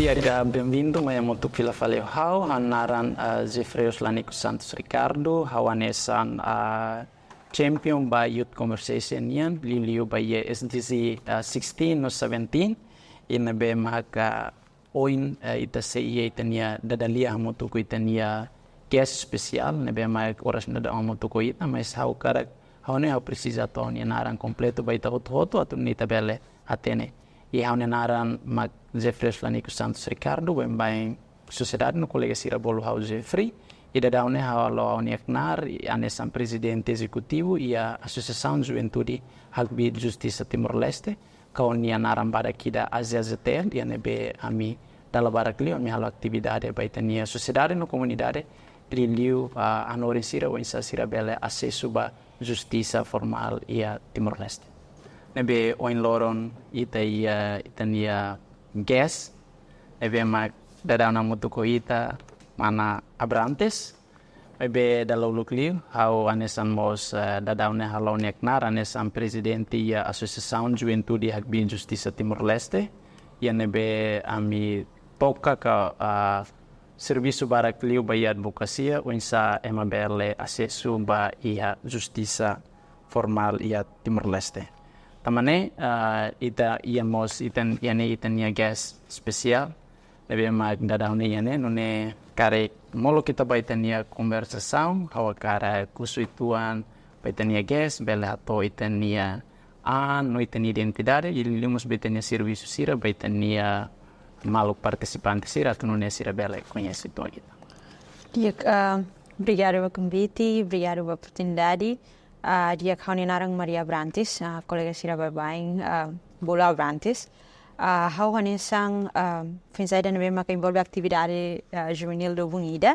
bem-vindo, mas muito pela falei how hanaran Jeffreus Lanico Santos Ricardo, hawanesan champion by youth conversation yan, liliu by SDC 16 no 17, inabe maka oin ita sei itania dadalia hamutu ko itania guest special, nabe mak oras na daang hamutu ko ita, mas how karak how ne how precisa to ni naran completo by ita hoto atun ni tabele atene. E há naran mag Jeffrey Flanico Santos Ricardo bem sociedade no colega Sira Bolo Hau Jeffrey e da daune há lo uniacnar anesan presidente executivo e a Associação Juventude Rugby Justiça Timor-Leste kaonia naran bara kida AZZTL e anebe ami dala barakli ami halo atividade baitania sociedade no comunidade liliu anorin Sira o insa Sira bele acesso ba justiça formal e a Timor-Leste. Nebe oin loron itania guest, nebe mak dadau na mutuko ita mana Abrantes, nebe dalau lukliu hau anesan mos dadau ne halau neknar anesan presidente ia Associação Juventude Rugby Justiça Timor-Leste, ia nebe ami toka ka serviço barakliu ba ia advocacia oinsa emabele acesso ba ia justiça formal ia Timor-Leste. Tamane ita iamos itania guest spesial lebe mag dadau ne yane nune kare molo kita baitania conversação hawa kara kusuituan baitania guest bele hato itania no itania identidade e limos baitania serviço sira baitania malu participante sira tunune sira bele conhece to kita. Obrigado pelo convite, obrigado pela oportunidade. Dia kami narang Maria Abrantes, kolega Sira Barbaing, Bola Abrantes. Hau hanesang pensai dan memang envolve atividade juvenil do Unida.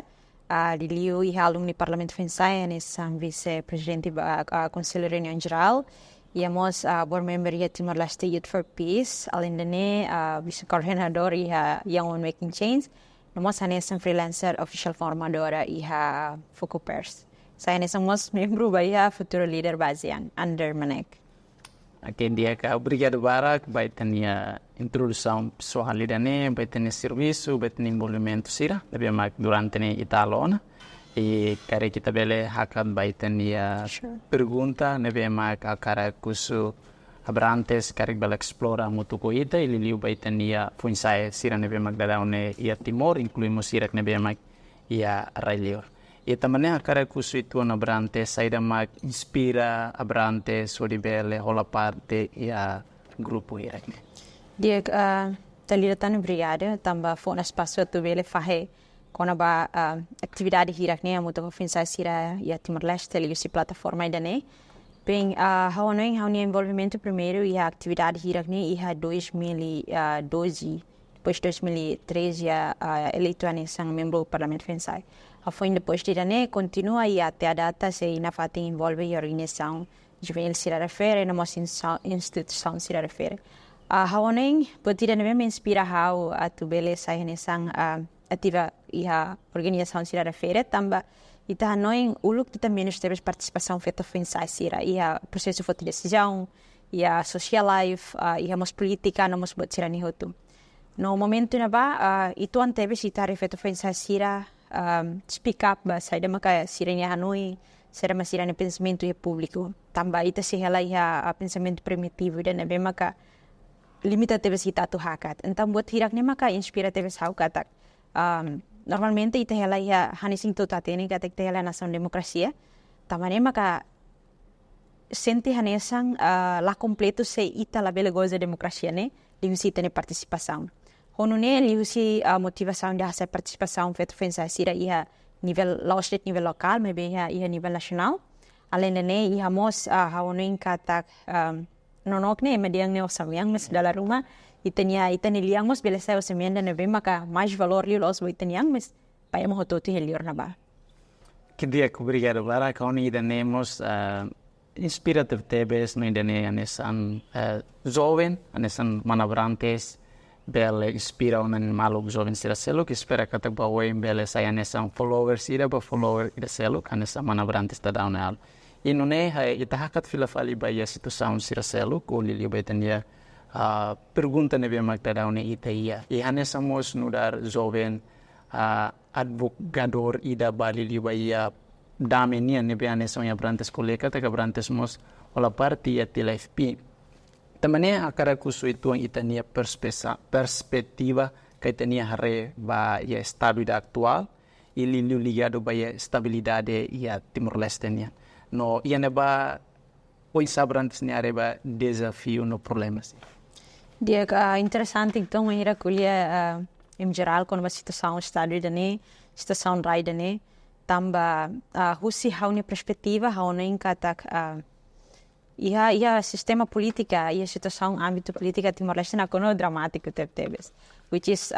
Liliu e alumni Parlamento Pensai, hanesang vice-presidente Conselho Reunião Geral. Iamos board member ia Timor-Leste Youth for Peace, além dene vice-coordenador ia Young on Making Change. Nomos hanesang freelancer official formadora ia Foco Pers. Saya ni somos membro bahia futuro líder basean under Manek. Aqui dia que obrigado barak baitania introdução pessoal lidane baitania serviço baitania envolvimento sira lebih mak durante ne italona e kare kita bele hakat baitania pergunta lebih mak akara kusu Abrantes kare bela explora mutuko ita e liliu baitania funsai sira lebih mak dadaune ia Timor incluímos sira lebih mak ia Railior. E também a cara que o itu na Abrantes saída mais inspira Abrantes sobre bele rola parte e a grupo irek. Dia talira tan obrigada tamba fona espaço tu bele fahe kona ba atividade hirak ne amuto finsa sira e a Timor-Leste ali se plataforma ainda ne bem hawanoing hawni envolvimento primeiro e a atividade hirak ne e a 2012 depois 2013 eleito anesan membro do Parlamento Pensai. A fim depois de dané continua e até a data se ina fatin envolve a organização juvenil se refere na nossa instituição se refere. A hawaning potida neve me inspira how a tu bele sai nesang ativa e a organização se refere tamba ita hanoing uluk tu também teve participação feita foi sai sira e a processo de decisão e a social life e a mos política na mos bot sira ni hotu. No momento na ba itu anteve sita refeito foi sai sira speak up ba saída maka siranya Hanoi será mas siranya pensamento e público também ita se ela ia pensamento primitivo dan nabe maka limita teve kita tu hakat então buat hirak ne maka inspira teve sau katak normalmente ita ela ia hanising tu tatene katak ita ela nação democracia tamane maka sente hanesang la completo se ita la bela goza democracia ne limita ne participação. Honune liusi motivação de essa participação feita pensa sira ia nível nível local, mas bem ia nível nacional. Além de ne ia mos haunuin katak nonok ne mediang ne osamiang mes dalam rumah itania liang mos beleza osamiang ne bem maka mais valor liu los itaniang mes pai mo hoto tu helior na ba. Que dia que obrigado para que oni danemos inspirative tebes no idane anesan jovem anesan manabrantes bele inspira un maluk jovem sira selo que espera que tak bawe bele saya nesang follower sira ba follower ida selo kanesa manabrantes ta downal inune hai ita hakat fila fali ba ya situação sira selo ko lili betania pergunta nebe magtadaw ni ita iya. Ihane samos nudar joven advogador ida bali liba iya dame nia nebe ane sonha brantes koleka taka brantes mos ola parti ya tila FP. Tamane akara kusu itu ang ita nia perspectiva kay tenia hare ba ya estado ida actual ili ligado ba ya estabilidade ia Timor-Leste nia. No ia neba oi sabrantes nia areba desafio no problemas. Dia interessante então a colher em geral quando a situação está ali situação rai dane tamba husi haune perspectiva haune inkatak ia sistema politika ia situação âmbito politika Timor-Leste na kono dramático tebes which is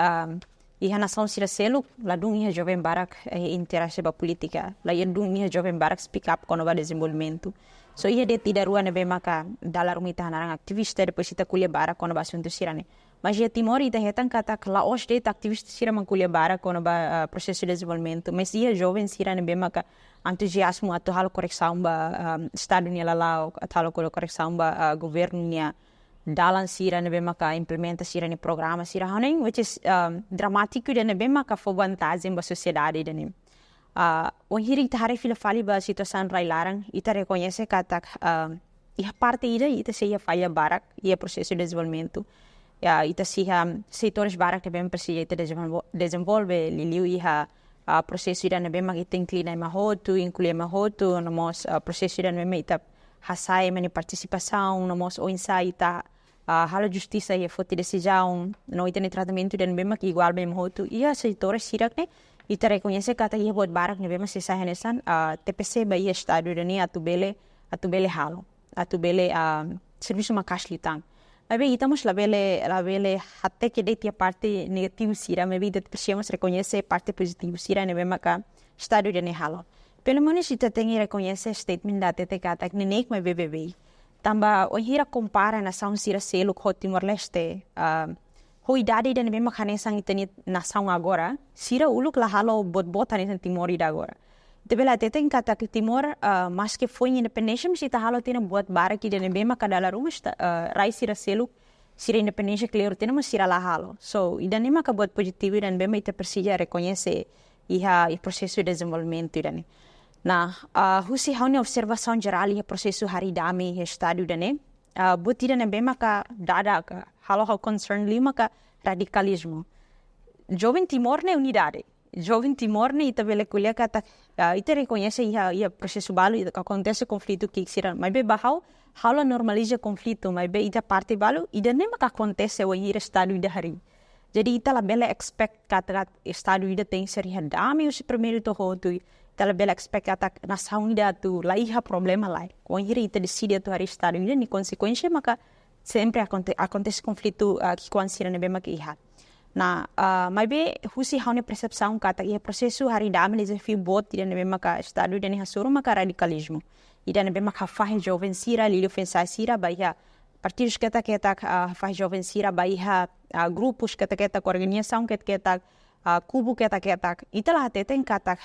ia nação sira selo ladung ia jovem barak interesse ba politika la ia dung ia jovem barak speak up kono ba desenvolvimento. So ia de tidak ruang nebe maka dalam rumita narang aktivista depois kita kuliah bara kono ba suntu sirane. Mas ia Timor ita hetan kata laos de aktivista sira man kuliah bara kono ba processo de desenvolvimento. Mas ia jovem sira nebe maka entusiasmo atau halo koreksão ba estado nia lalau atau halo koreksão ba governo nia dalam sira nebe maka implementa sira ni programa sira haning which is dramático de nebe maka for vantagem ba sociedade de o hiring tahari fila fali ba situação rai larang ita reconhece katak ia parte ita seia falha barak ia processo de desenvolvimento ita setores barak também precisa ita desenvolve liliu ia processo ida nebe mag ita inclina inclui mahotu nomos processo ida nebe ita hasai mani participação nomos o insight ita hala justiça ia foti decisão no ita ni tratamento ida nebe mag igual bem mahotu ia setores sirak ne ita reconhece kata ia buat barak nebe mas sisa henesan TPC ba ia estado dani atubele halo atubele serviço makas litang maybe ita mos labele até que de tia parte negativo sira maybe ita precisamos reconhece parte positivo sira nebe maka estado dani halo pelo menos ita tem reconhece statement da tete kata que nem mai BBB tamba o hira compara nação sira selo com Timor-Leste idade dan memang kanesang itani nação agora sira uluk la halo bot hanesan Timor ida agora tebela teteng kata que Timor mas que foi independência mas ita halo tina buat bara ki dan memang kadala rumah rai sira selu sira independência clear tina mas sira la halo so ida nema ka buat positivo dan memang ita persija reconhece o processo de desenvolvimento dan na husi haune observação geral ia processo haridami estado dan butida na memang ka dada ka halo concern lima ka radicalismo. Jovem Timor ne unidade. Jovem Timor ne ita bele kuliah kata ita reconhece ia processo balu acontece conflito que sira mas be bahau halo normaliza conflito mas be ita parte balu ida ne maka acontece o ir estado ida hari. Jadi ita la bele expect kata estado ida tem ser hadami o primeiro to hotu ita la bele expect kata nação ida tu la iha problema lai. O ir ita decide tu hari estado ida ni consequência maka sempre acontece conflito que considera nebe mak ihat. Na mas be husi haune percepção kata ia processo hari dame desafio bot ida nebe mak estado ida ni hasuru mak radicalismo. Ida nebe mak hafah jovem sira lili ofensa sira baia partidos kata hafah jovem sira baia grupos kata organização kata kubu kata italah teten kata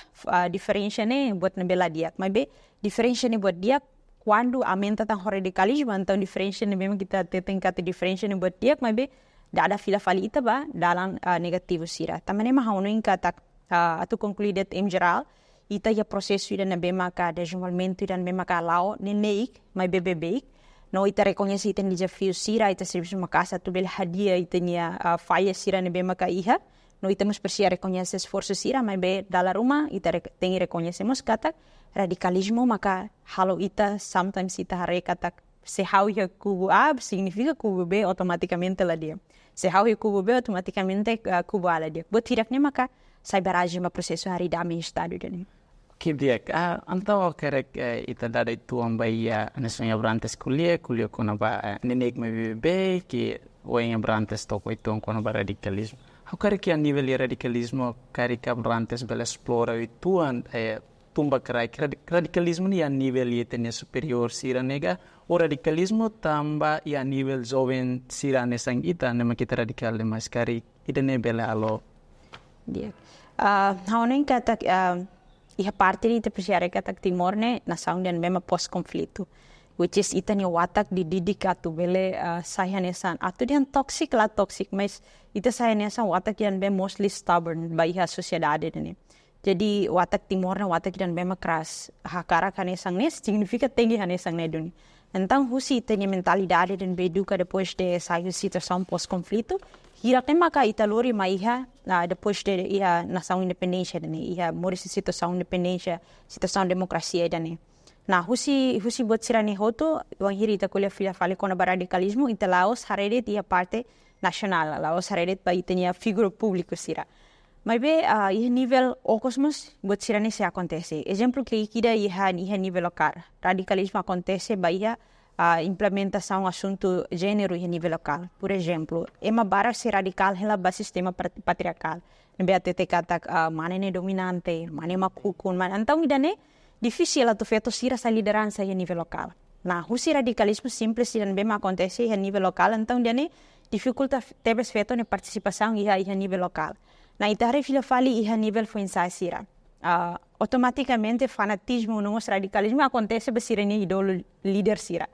diferença ne buat nebe la diak. Mas be diferença ne buat diak quando aumenta tang radicalismo então diferença ne mesmo kita tem kata diferença ne buat dia mas be ada fila falita ba dalam negativo sira também ma hauno in kata atu concluído em geral ita ia processo ida ne be maka desenvolvimento ida ne maka lao ne neik mas bebek no ita reconhece ita desafio sira ita serviço makasa tu bel hadia ita nia falha sira ne be maka iha no ita mas persia reconhece esforço sira mas be dalam rumah ita tem reconhecemos kata radicalismo maka halo ita sometimes ita hare kata se hau ya kubu A significa kubu B automaticamente lá dia se hau ya kubu B automaticamente kubu A lá dia but tidaknya maka cyberagem ma processo hari dami estado dani Kibiak antau kerek ita dada itu ambaya nasonya berantes kuliah kona ba nenek me BBB ki oeng berantes toko itu kona ba radicalismo how kerek a nível radicalismo kerek berantes bela explora itu tumba kerai radicalismo ni a nível etnia superior sira nega o radicalismo tamba a nível jovem sira nesang ita nema kita radikal de mas kari ida ne bela alo dia haonen kata ia parte di te persiare kata Timor ne nação dan mesmo pós conflito which is ita ni watak dididik atu bele saya nesan atu dian toxic mas ita saya nesan watak yang be mostly stubborn ba iha sociedade ni. Jadi watak timor na watak dan be keras hakara kanesang nes significa tinggi hanesang neduni. Então husi ita ni mentalidade dan beduca depois de sair situação pós-conflito hirak nem maka ita lori ma iha depois de iha nação independência ni iha morisi situação independência situação demokrasia dan. Nah, husi buat sirani hoto, wang hiri ita kuliah filha fale kona radicalismo, ita Laos haredet ia parte nasional, Laos haredet pa ita nia figura público sira. Mas be ia nível ocosmos buat sirani se acontece. Exemplo que ikida ia nível local. Radicalismo acontece ba ia implementação assunto gênero ia nível local. Por exemplo, ema bara se radical hela ba sistema patriarcal. Nebe atete kata manene dominante, mane makukun, então idane difícil atau feto sira sa liderança a nível local. Nah, husi radicalismo simples dan bem acontece a nível local, então dia ne dificulta tebes feto ne participação a nível local. Na itare filha fali a nível foi sira. Automaticamente fanatismo no radicalismo acontece besira ne idolo líder sira.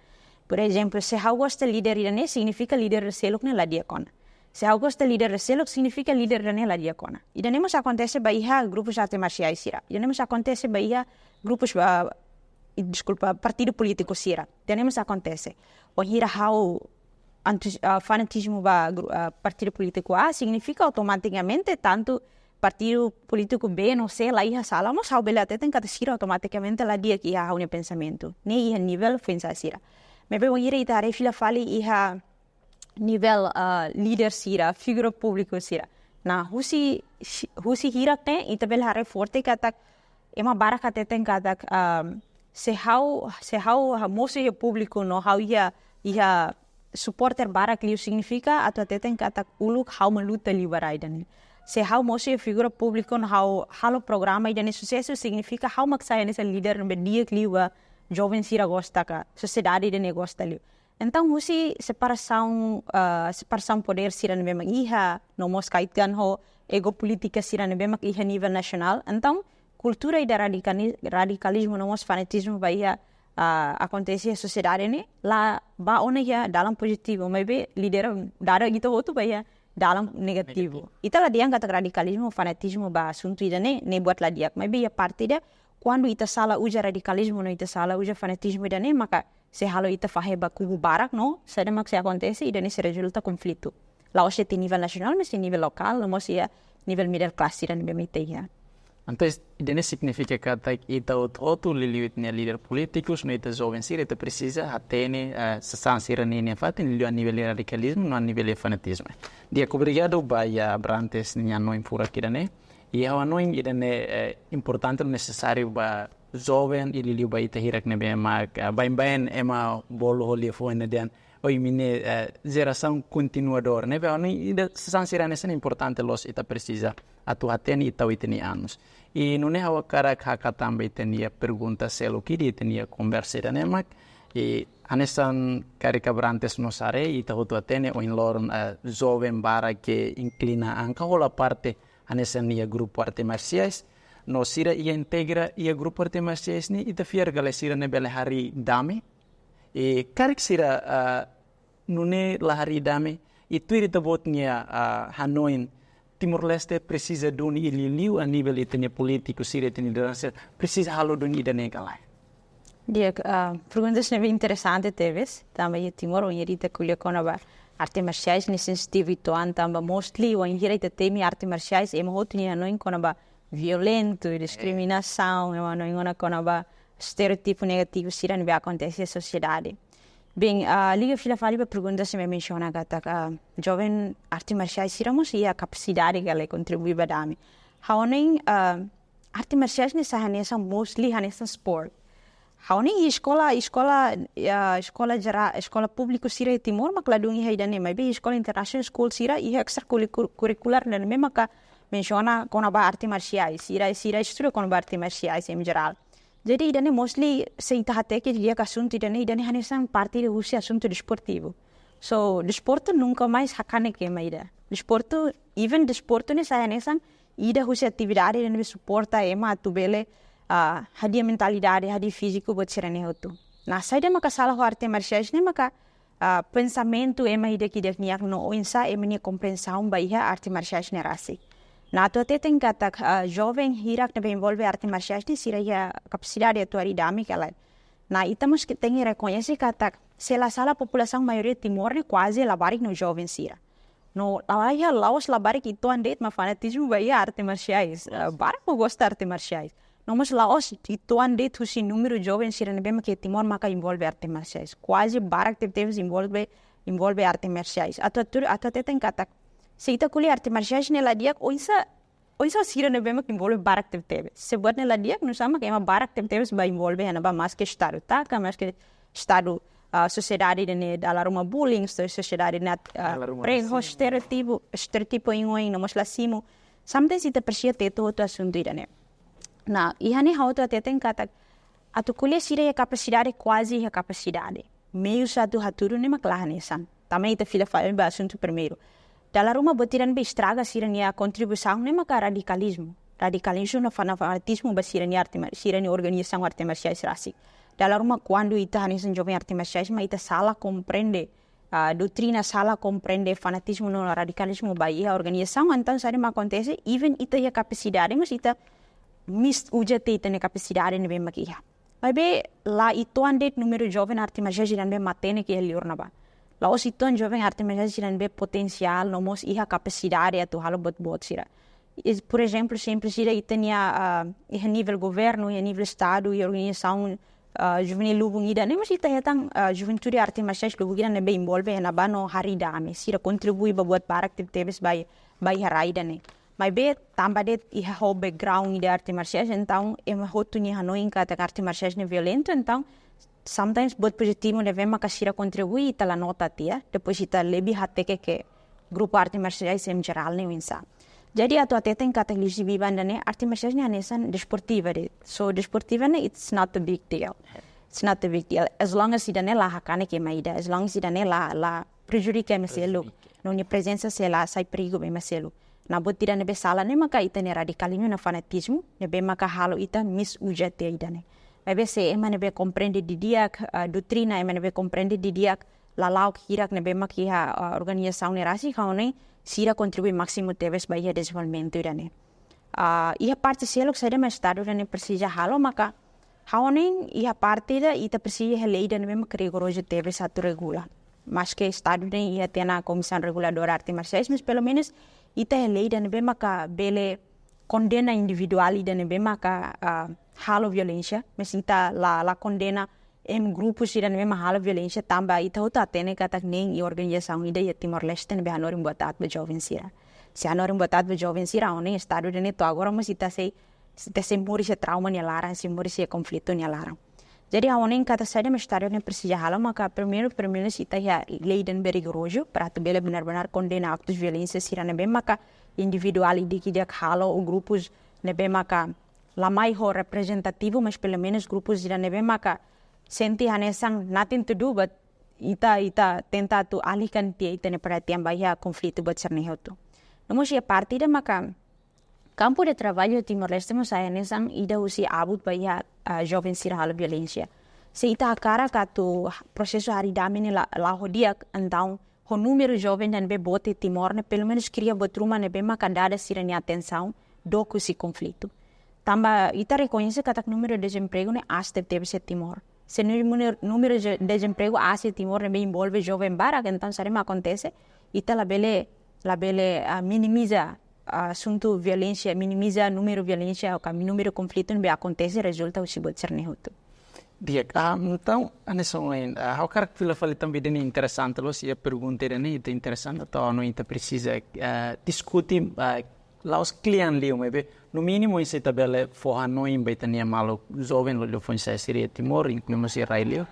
Por exemplo, se hau gosta líder ne significa líder selok ne la diakona. Se hau gosta líder selok significa líder ne la diakona. Idanemos acontece ba iha grupos arte marciais sira. Idanemos acontece ba iha grupos partido político sira. Idanemos acontece. O hira hau fanatismo ba partido político A significa automaticamente tanto partido político B no sei lá iha sala mas hau bela teten kata sira automaticamente la dia que iha hau ne pensamento. Ne iha nível pensa sira. Mebe o hira itare fila fali iha nível líder sira, figura público sira. Na husi hirak ne itabel hare forte katak ema bara kateten katak se hau moso ia público no hau ia supporter bara kliu significa atau teten katak uluk hau meluta liberai dan se hau moso ia figura público no halo programa dan sucesso significa hau maksaya nessa líder no dia kliu jovem sira gosta ka sociedade de gosta liu. Então, husi separação poder sira memang iha, no mos kaitkan ho ego politika sira memang iha nível nacional. Então, cultura e radicalismo no mos fanatismo vai acontece a sociedade ne lá ba ona ya dalam positivo, mas be lidera dara gitu ho tu vai dalam negativo. Ita la diang kata radicalismo fanatismo ba assunto ida ne buat la diak, mas be ya parte dia quando ita sala uja radicalismo no ita sala uja fanatismo ida ne maka se halo ita faheba kubu barak no, sedemak se acontece e dane se resulta conflito. Lá hoje tem nível nacional, mas tem nível local, mas é nível middle class dan BMT. Então, isso significa que ita outro liliutnya líder políticos, no ita jovem sira, ita precisa atene sesan sira ni fatin liliu a nível radicalismo, no a nível fanatismo. Dia obrigado baya Abrantes ni ano impura kirane. E a ano idane importante necessário ba jovem e liliu ba ita hirak ne bema bain ema bolo holia foina dan oi mine geração continuador ne ba ni ida sesan sira nessa importante los ita precisa atu atene ita 8 anos. E não é a cara que também tinha pergunta se o que tinha conversa da nemak e anesan karika Abrantes no sare e tahutu atene o in loron jovem bara que inclina anca hola parte anesan ia grupo arte marciais no sira ia integra ia grupo arte marciais ni ita fiar gale sira ne bele hari dame e karik sira nune la hari dame itu ita botnya Hanoi Timor-Leste precisa de ililiu a nível etnia político, sira etnia liderança, precisa halo de nega lá. Dia, perguntas bem interessante teves, também Timor o irita kulia konaba arte marciais ni sensitivo toan tamba mostly o irita temi arte marciais emo hotni anoin konaba violento e discriminação, emo anoin konaba stereotipo negativo sira ni acontece a sociedade. Bem, liga fila fali para perguntas se me menciona kata jovem arte marciais siramos e a capacidade que ela contribui para dami. Haoning arte marciais ne sahanesa mostly hanesa sport. Haoning escola público sira Timor makladungi haidane mai be escola international school sira e extracurricular dan me maka menciona konaba arte marciais sira estuda konaba arte marciais em geral. Jadi idane mostly se ita hate que dia assunto idane hanesan parte de usi assunto desportivo. So desporto nunca mais hakane que maida. Desporto ne sa hanesan ida usi atividade idane suporta ema atubele hadia mentalidade hadia físico buat sirane hotu. Nah, saya maka salah arte marciais ne maka pensamento ema hidak niak no insa ema compreensão baia arte marciais ne rasi. Na tu até tem kata jovem hirak ne envolve arte marciais ne sira ya capacidade atuari dami kala. Na itamos que tem reconhece kata se la sala população maioria Timor ne quase labarik no jovem sira. No laia laos labarik itu andet ma fanatismo baia arte marciais. Barak mo gosta arte marciais. No mas laos itu andet husi número jovem sira ne bema que Timor maka envolve arte marciais. Quase barak teve envolve arte marciais. Ato tem kata se ita kuliah arte marciais ne ladiak oisa sira ne bema que envolve barak teve. Se buat ne ladiak no sama que ema barak teve ba envolve ana ba mas que estado taka mas que estado sociedade ne dalam rumah bullying, sociedade net prego stereotipo ingoing no mas lasimo. Sometimes ita persia teto tu assunto idane. Na ihani hau tu ateten kata atu kuliah sira ya capacidade quase ya capacidade. Meio satu haturu ne maklahanesan. Também ita fila fala ba assunto primeiro. Dalam rumah botiran be estraga sira ni a contribuição ne maka radicalismo. Radicalismo no fanatismo ba sira ni arte sira ni organização arte marciais rasi. Dalam rumah quando ita hanesan jovem arte marciais ma ita salah compreende doutrina salah compreende fanatismo no radicalismo ba ia organização então sari ma acontece even ita ya capacidade mas ita ujate ita ne capacidade ne be makia. Mas be la itu andet número jovem arte marciais jiran be matene que ele orna ba. Laos itu jovem arte marciais jiran be potencial nomos iha capacidade atu halo bot sira. Por exemplo, sempre sira ita nia nível governo, nível estado e organização juvenil lubung ida ne masih tayatang juventude arte marciais lubung ida ne be envolve na bano hari dame sira contribui buat barak tebes by haraida ne mai be tamba det iha ho background ida arte marciais então ema hotu ni hanoin kata arte marciais ne violento então sometimes buat positivo ne vema kasira contribui ita la nota tia depois ita lebih hateke ke grupo arte marciais em geral ne winsa. Jadi atau tem kata lisi biban dan arte marciais hanesan desportiva de. So desportiva ne it's not a big deal. It's not a big deal as long as idane la hakane ke maida, as long as idane la prejudica meselo. No ni presença se la sai perigo be meselo. Na bot idane be sala ne maka itane radicalismo na fanatismo, ne be maka halo ita misujate idane. Be se emane be comprende didiak doutrina emane be comprende didiak la lauk hirak ne be makia organização ne rasi kaone sira contribui máximo teves baia desenvolvimento irane. Ia parte selok sada mas estado irane precisa halo maka haoning ia parte da ita precisa lei dan mesmo rigoroso teves satu regula. Mas que estado ne ia tena comissão reguladora arte marciais mas pelo menos ita lei dan mesmo maka bele condena individual dan mesmo maka halo violência, mas ita la condena em grupos ira mesmo halo violência também ita uta tene katak nem organização ida ya Timor-Leste be hanorim botat be jovem sira. Se hanorim botat be jovem sira one estado de neto agora mas ita se mori se trauma ni lara, se mori se conflito ni lara. Jadi one kata saya me estado ne precisa halo maka primeiro ita ya lei dan rigoroso para tu bele benar-benar condena atos violência sira ne be maka individual ida que dia halo o grupos ne be maka la maior representativo mas pelo menos grupos ira ne be maka senti hanesang nothing to do but ita tenta tu alihkan tia ita ne perhatian bahia conflito buat cerneho tu. Namun ia partida maka campo de trabalho Timor-Leste mo saya hanesang ida usi abut bahia jovem sira halo violência. Se ita akara katu processo haridame ne la hodiak então o número jovem dan be bote Timor ne pelo menos cria botruma ne be maka dada sira ni atenção do que si conflito. Tamba ita reconhece katak número de desemprego ne aste teve se Timor. Se número de desemprego hace Timor ne envolve jovem barak então sarema acontece ita la bele minimiza assunto violência minimiza número violência o número conflito ne acontece resulta o sibot cernehuto. Dia então anesso how cara que fala também de interessante lo se pergunta de ne interessante então não inte precisa discutir lá os clientes liam no mínimo em seta bela forra no imbaitania malo jovem lo foi seria Timor incluindo se Israel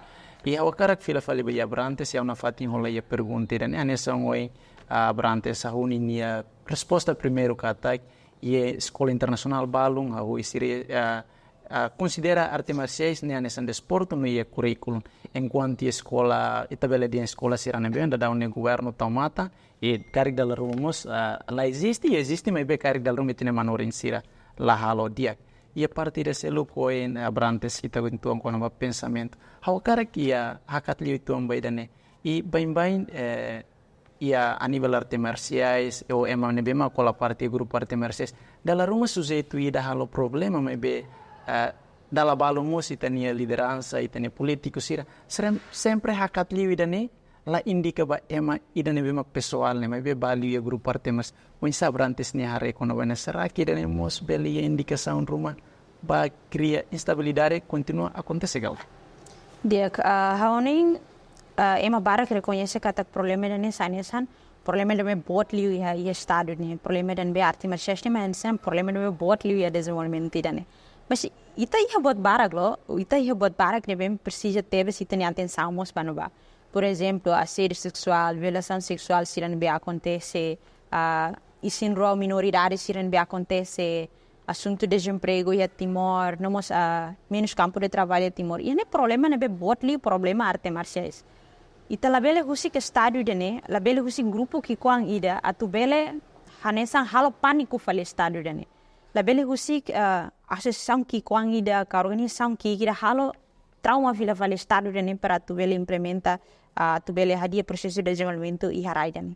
e a cara que fala bem abrante se uma fatin rola ia pergunta né anessa oi abrante essa unia resposta primeiro kata e escola internacional balung a oi seria considera arte marciais né anessa desporto no ia curriculum enquanto escola itabela de escola será bem da um governo tomata e carig dal rumos lá existe mas be carig dal rumo tine manorin sira la halo diak ia partida selu koin Abrantes kita guntuang ko na pensamento how cara que ia hakat liu itu ambai dane e bain ia a nível arte marciais ou ema nebema com a parte grupo arte marciais dalla ruma sujeito ida halo problema maybe dalla balo musi tania liderança e tania político sira sempre hakat liu dane la indica ba ema ida nebema pessoal ne maybe bali ia grupo arte mas wensa Abrantes ni hare kono wana será que dane mos beli indicação ruma ba cria instabilidade continua acontecer gal dia haoning ema barak reconhece kata problema dane sanesan problema dane bot liu ia estado ne problema dane arte marciais ne mas problema dane bot liu ia desenvolvimento dane mas ita ia bot barak lo ita ia bot barak ne bem precisa teve se tem atenção mos banuba por exemplo assédio sexual violação sexual se não acontece e síndrome minoridade se não acontece assunto de desemprego e Timor nomos menos campo de trabalho Timor e ne problema ne be bot liu problema arte marciais ita labele husi ke estádio dene labele husi grupo que quang ida atu bele hanesan halo panico fale estádio dene labele husi associação que quang ida ka organização que ida halo trauma vila fale estádio dene para tu bele implementa tu bele hadia processo de desenvolvimento e harai dene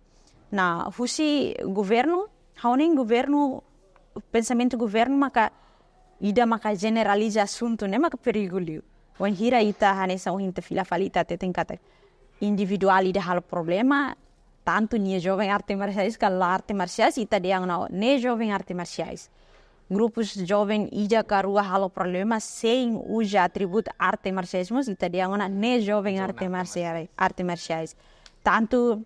na husi governo hauning governo pensamento governo maka ida maka generaliza assunto ne maka perigo liu wan hira ita hanesan hinta fila falita teten kata individual ida hal problema tanto nia jovem arte marciais kalau arte marciais ita dia na ne jovem arte marciais grupos jovem ida karua hal problema sem uja atributo arte marciais mas ita dia na ne jovem arte marciais tanto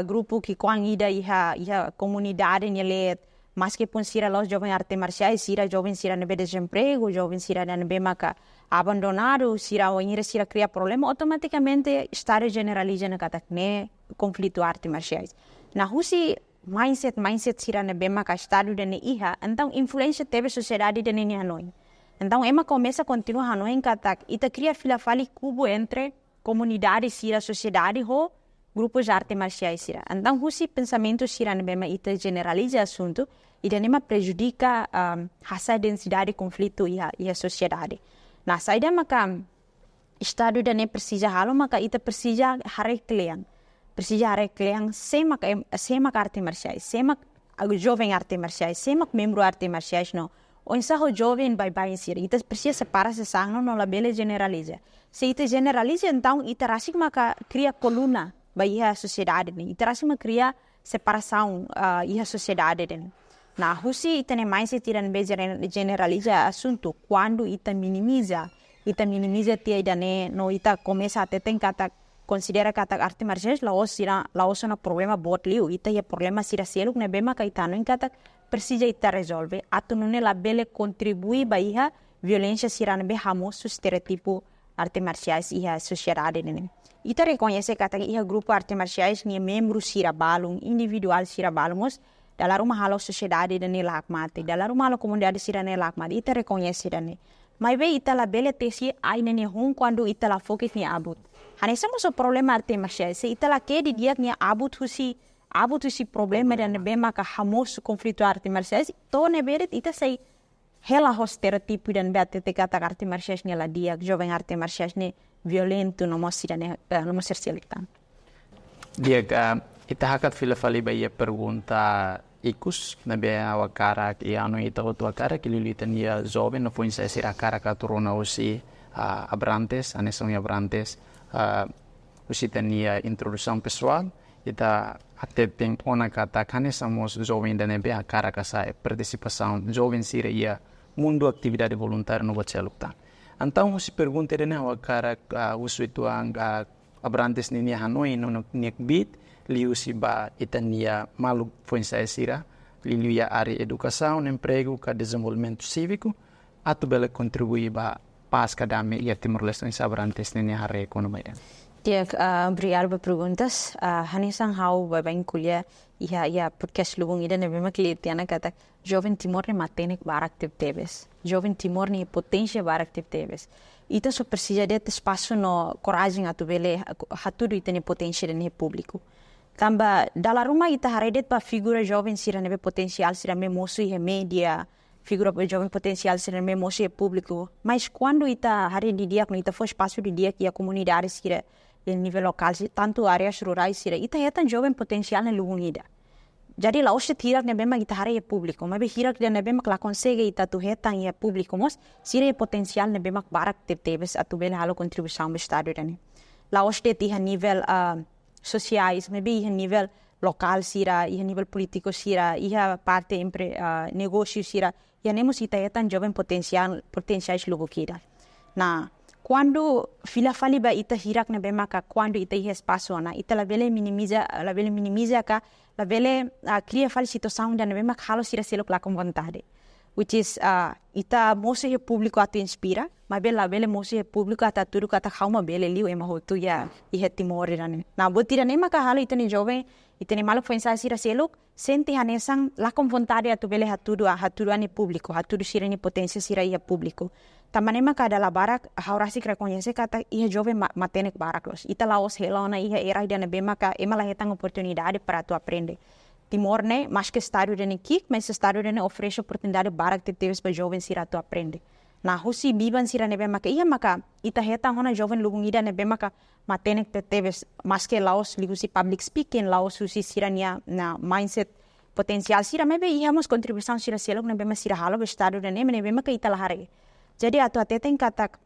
grupo que quang ida iha comunidade nyelet meskipun sira los jovem arte marciais sira jovem sira nebe desemprego jovem sira nebe maka abandonado sira wanhira sira cria problema automaticamente estar generaliza na katak ne conflito arte marciais na husi mindset sira nebe maka estado dene iha então influência teve sociedade dene ni Hanoi então ema começa continua Hanoi em katak ita cria filafali cubo entre comunidade sira sociedade ho grupos de arte marciais sira então husi pensamento sira nebe ma ita generaliza assunto e nema prejudica essa densidade de conflito e a sociedade. Na saída maka estado da ne precisa halo maka ita precisa harekleang sem maka arte marciais, sem maka jovem arte marciais, sem maka membro arte marciais no. O ensaio jovem vai insira. Ita precisa separar se sang no la bele generaliza. Se ita generaliza então ita rasik maka cria coluna vai a sociedade ne. Ita rasik maka cria separação e a sociedade ne. Na husi ita ne mais se tiran be generaliza assunto quando ita minimiza tia ida ne no ita começa a teten kata considera kata arte marciais la osona problema bot liu ita ia problema sira seluk ne bema kaitano in kata precisa ita resolve atu nune la bele contribui baiha violência sira ne be hamos estereotipo arte marciais iha sociedade ne ita reconhece kata iha grupo arte marciais ni membro sira balung individual sira balumos dalam rumah halo sociedade dane lakmate dalam rumah halo comunidade sira ne lakmate ita reconhece dane mas ve ita la bele tesi ai nene hon quando ita la fokus ni abut hanesa mo so problema arte marciais se ita la ke di dia ni abut husi problema dane bema ka hamos conflito arte marciais to ne beret ita sei hela ho stereotipo dan bete te kata arte marciais ni la dia jovem arte marciais ne violento no mo sira ne no mo ser selectan dia ita hakat fila fali baia pergunta ikus na be awa cara que ano ita o tua cara que lili tenia jovem no foi ser a cara que torna osi Abrantes aneson Abrantes osi tenia introdução pessoal ita até tem ona kata kanesamos jovem da nebe a cara que sai participação jovem sira ia mundo atividade voluntária no Bachelukta então osi pergunta de na awa cara usu itu Abrantes ni Hanoi no nekbit liu siba itania malu foi sira liu ya área educação emprego ka desenvolvimento cívico atu bela contribuir ba paz kadame ia Timor-Leste em Abrantes ni hare economia dia obrigado por perguntas hanisang hau ba bem kuliah ia podcast lubung ida ne bema kletiana kata jovem Timor ne matenek barak teves jovem Timor ni potência barak teves ita só precisa de espaço no coragem atu bele hatudu itene potência ne público Tamba dalam rumah ita haredet pa figura jovem sira nebe potensial sira me mosu ihe media figura jovem potencial sira me mosi público. Mas quando ita hari di dia, quando ita foi espaço di dia que a comunidade sira em nível local, tanto áreas rurais sira, ita é tan jovem potencial na lungida. Jadi la oste tirak ne bema ita hari público, mas be hirak ne bema la consegue ita tu hetan ia público, mas sira potencial ne bema barak tebes atu bela halo contribuição be estado dani. La oste tiha nível sociais, mas be iha nível local sira, iha nível político sira, iha parte negócio sira, ia nemos ita hetan jovem potenciais lugu kira. Na quando fila fali ba ita hirak ne bema ka quando ita iha espaço na ita la vele minimiza ka la vele cria fali situação da ne bema halo sira selo la com vontade, which is ita mosi he público atu inspira, mas bela vele mosi he público ata tudo kata hauma bele liu ema hotu ya iha timor rane. Na botira ne maka halo ita ni jovem ita ni malo pensa sira selo sente hanesang la com vontade atu bele hatudu ani público, hatudu sira ni potência sira iha público. Tamanema kada la barak haurasi reconhece kata iha jovem matenek barak los. Ita laos helona iha era dia bema ka ema la hetang oportunidade para tu aprender. Timor ne mas que estádio de kik, mas estádio de oferece oportunidade barak te teves para jovem sira tu aprender. Na husi biban sira ne bema ka iha maka ita hetang hona jovem lugungida ne bema ka matenek te teves mas que laos ligusi public speaking laos husi sira nia na mindset potensial sira mebe iha mos contribuição sira selok ne bema sira halo estádio de ne bema ka ita lahare. Jadi atu ateten katak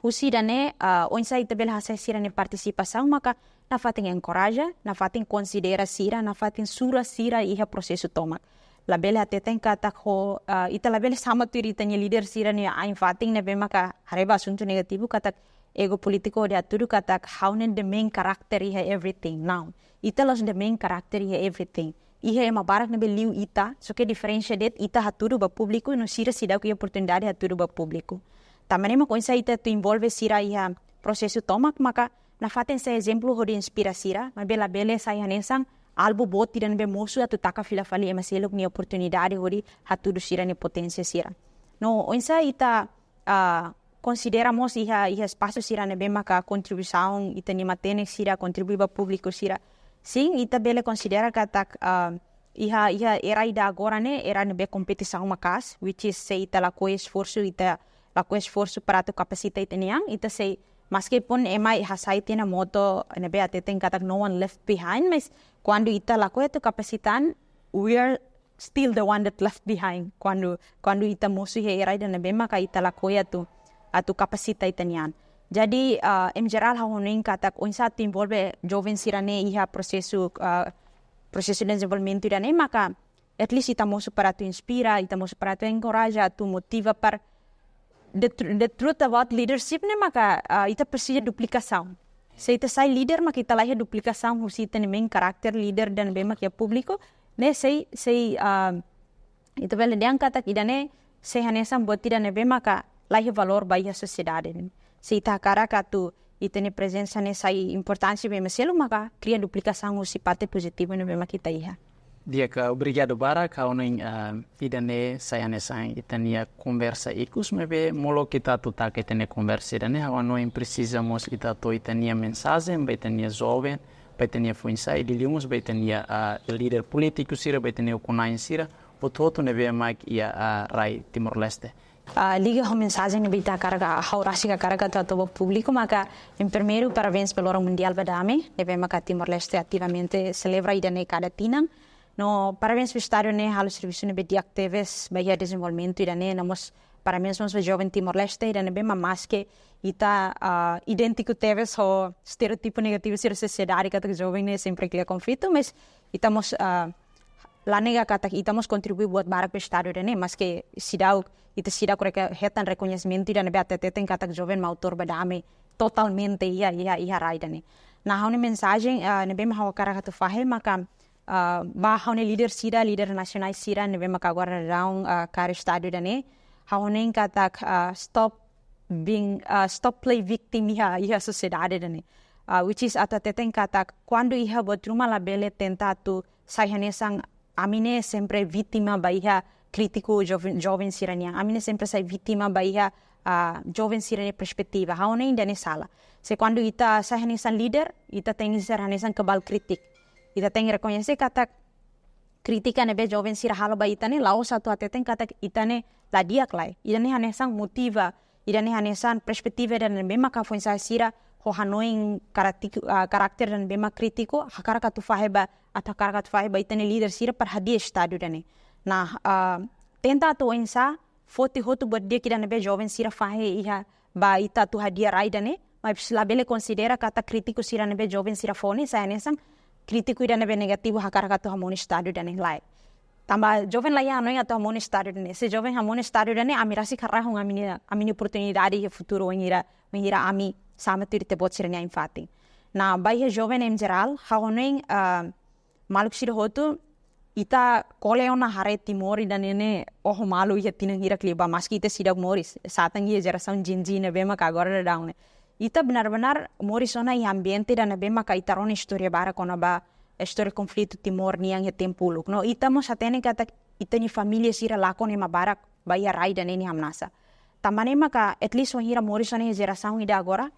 husi dane onsa ita bela hasa sira ne participação maka na fatin encoraja, na fatin considera sira, na fatin sura sira iha processo tomak. La bela ateten katak ho ita la bela sama tu ita ni leader sira ne ain fatin ne be maka hareba asunto negativo katak ego politiko de aturu katak haunen the main character iha everything now. Ita los the main character iha everything. Iha ema barak ne liu ita, so que diferença det ita haturu ba público no sira sida ku oportunidade haturu ba público. Tamanema coisa ita tu envolve sira iha processo tomak maka na faten sa exemplo ho de inspira sira, mas bela bele sa hanesang albo bot tiran be mosu atu taka fila fali ema selok ni oportunidade ho de haturu sira ni potência sira. No onsa ita consideramos iha espaço sira ne be maka contribuição ita ni matenek sira contribui ba público sira. Sim, ita bele considera katak iha era ida agora ne era nebe competição makas, which is se ita la esforço para tu capacita ita niang, ita se meskipun ema hasai tina moto nebe ateten katak no one left behind, mas quando ita la tu capacitan, we are still the one that left behind. Quando ita musu era ida nebe maka ita la atu capacita ita niang. Jadi em geral hahoning katak onsa tu envolve jovem sirane iha processo de desenvolvimento irane maka at least ita mosu para tu inspira, ita mosu para tu encoraja, tu motiva para the truth about leadership ne maka ita precisa duplicação. Se ita sai líder maka ita lahir duplicação husi ita main karakter leader dan bema kia publiko ne sei ita vele diang katak idane sei hanesam buat tidak ne bema ka lahir valor bagi a sociedade. Se ita karaka tu ita ne presença ne sai importância bem selo maka cria duplicação o parte positivo ne bem kita iha. Dia ka obrigado bara kau ning idane saya ne sang ita nia conversa ikus mebe molo kita tu tak ita ne conversa idane hawa no precisamos ita to ita nia mensagem be ita nia jovem be ita nia fuinsa e dilimos be ita nia líder político sira be ita nia kunain sira pototo ne be mak ia rai Timor Leste. Liga a mensagem bita carga haurasi ka carga todo público maka em primeiro parabéns pelo Hora Mundial Badame deve maka Timor Leste ativamente celebra idane cada tinang no parabéns pelo estádio ne halo serviço ne bediak teves baia desenvolvimento idane namos parabéns nos jovem Timor Leste idane bem mas que ita idêntico teves o estereotipo negativo ser sociedade que jovem ne sempre cria conflito mas itamos la nega kata itamos contribui buat barak estádio ne mas que sidau ita sida koreka hetan reconhecimento ida nebe ateten katak jovem mautor badame totalmente ia raidane na haune mensagem nebe ma hawa kara katu fahe maka ba haune leader nasional sida nebe maka agora round kare estádio dane haune katak stop play victim ia sociedade dane which is ateten katak quando ia buat rumah la bele tenta tu sahanesang amine sempre vítima baia crítico jovem sirania. A mim sempre sai vítima baia jovem sirania perspectiva. Há nem dane sala. Se quando ita sai hanesan líder, ita tem ser hanesan kebal kritik. Ita tem reconhecer kata kritika nebe joven sira halo ba itane lao satu ateten kata itane la dia klai idane hanesan motiva idane hanesan perspektiva dan bema ka fonsa sira ho hanoing karakter dan bema kritiko hakara ka tu faheba atau kara ka tu faheba itane leader sira par hadia estado dane nah tenta to insa foti hotu buat dia kida nebe joven sira fahe iha ba ita tu hadia rai dane mas labele considera kata kritiko sira nebe joven sira fone sa hanesan kritiko ida nebe negativo hakara ka tu hamoni estado dane lai tamba joven lai ano atau hamoni estado dane se joven hamoni estado dane amirasi karra hong amini oportunidade e futuro mengira ami sama tu te bot sirnya infati na bai joven em geral haoning maluk sira hotu ita koleona hare timori dan ini malu ia tinang hira kliba maski ita sidak moris satang ia jarasan jinji na bema ka agora daun ita benar-benar morisona i ambiente dan bema ka ita ron historia bara kona ba história conflito timor niang ya tempuluk no ita mo satene kata ita ni familia sira lakon ema barak baya rai dan ini hamnasa tamane maka at least hira morisona ia jarasan ida agora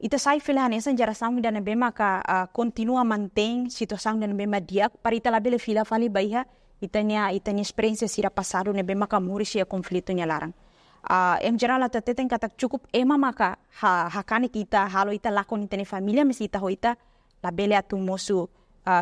ita sai filahan essa jarasan dan bema ka continua mantém situação dan bema diak para ita labele fila fali baiha itania experiência sira passado ne bema ka morisia conflito nya larang em geral ata teten kata cukup ema maka hakani kita halo ita lakon itane familia mesi ita hoita labele atu mosu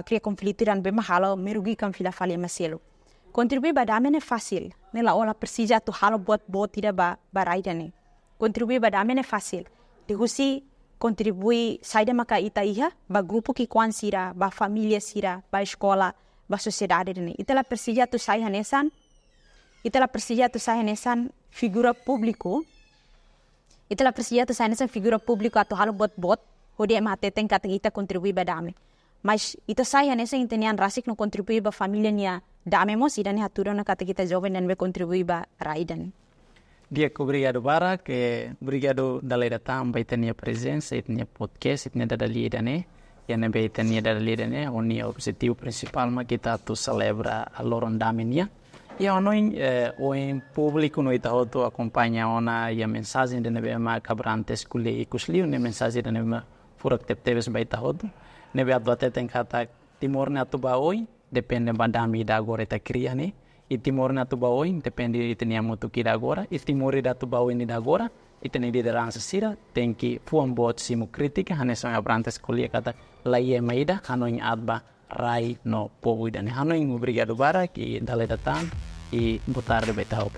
cria conflito dan bema halo merugikan fila fali maselo contribuir badame ne fácil ne la ola precisa tu halo buat tidak ba raidane contribuir badame ne fácil dehusi contribui saida maka ita iha ba grupo ki kwan sira ba família sira ba escola ba sociedade dene itala persija tu sai hanesan figura público atau halo bot hodi mate ten kata ita contribui ba dame mas ita sai hanesan intenian rasik no contribui ba família nia dame mo sidane haturo na kata kita jovem dan be contribui ba raidan. Dia obrigado bara que obrigado dalera tamba itania presença itania podcast itania dali dane ya nebe itania dali dane oni objetivo principal ma kita tu celebra a lorondamenia ya ono o em público no ita hoto acompanha ona ya mensagem de nebe ma cabrantes kule ikusliu ne mensagem de nebe furak tepteves ba ita hoto nebe advate ten kata timor ne atu ba oi depende badami da agora ita cria ne e Timor na Tubaoin, depende de tenha muito que ir agora, e Timor da Tubaoin de agora, e tem liderança sira, tem que fuam bot simu crítica, haneson abrante escolher kata laie maida, hanoin adba rai no povo idane. Hanoin obrigado bara que dale datan e boa tarde betau.